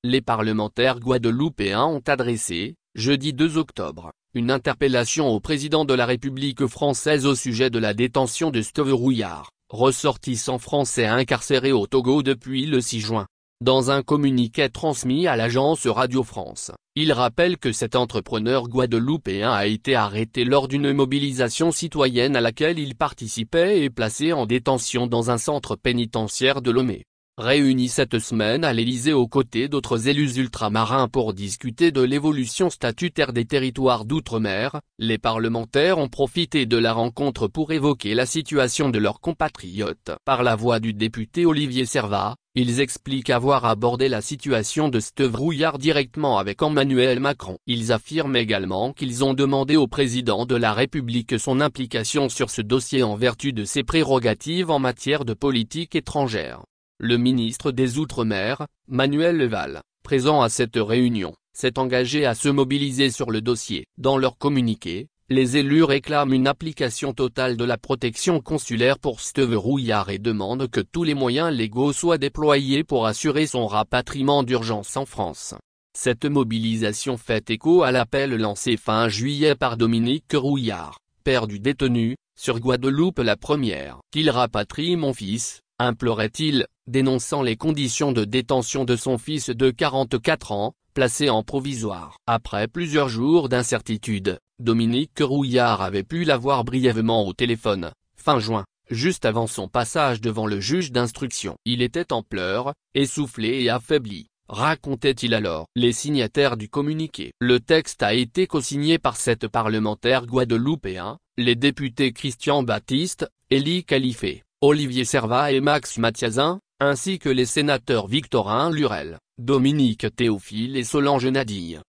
Les parlementaires guadeloupéens ont adressé, jeudi 2 octobre, une interpellation au président de la République française au sujet de la détention de Steve Rouillard, ressortissant français incarcéré au Togo depuis le 6 juin. Dans un communiqué transmis à l'agence Radio France, il rappelle que cet entrepreneur guadeloupéen a été arrêté lors d'une mobilisation citoyenne à laquelle il participait et placé en détention dans un centre pénitentiaire de Lomé. Réunis cette semaine à l'Élysée aux côtés d'autres élus ultramarins pour discuter de l'évolution statutaire des territoires d'outre-mer, les parlementaires ont profité de la rencontre pour évoquer la situation de leurs compatriotes. Par la voix du député Olivier Servat, ils expliquent avoir abordé la situation de Steve Rouillard directement avec Emmanuel Macron. Ils affirment également qu'ils ont demandé au président de la République son implication sur ce dossier en vertu de ses prérogatives en matière de politique étrangère. Le ministre des Outre-mer, Manuel Leval, présent à cette réunion, s'est engagé à se mobiliser sur le dossier. Dans leur communiqué, les élus réclament une application totale de la protection consulaire pour Steve Rouillard et demandent que tous les moyens légaux soient déployés pour assurer son rapatriement d'urgence en France. Cette mobilisation fait écho à l'appel lancé fin juillet par Dominique Rouillard, père du détenu, sur Guadeloupe la première. « Qu'il rapatrie mon fils », implorait-il, dénonçant les conditions de détention de son fils de 44 ans, placé en provisoire. Après plusieurs jours d'incertitude, Dominique Rouillard avait pu l'avoir brièvement au téléphone, fin juin, juste avant son passage devant le juge d'instruction. Il était en pleurs, essoufflé et affaibli, racontait-il alors. Les signataires du communiqué. Le texte a été co-signé par 7 parlementaires guadeloupéens, les députés Christian Baptiste, Élie Khalifé, Olivier Servat et Max Mathiazin, ainsi que les sénateurs Victorin Lurel, Dominique Théophile et Solange Nadille.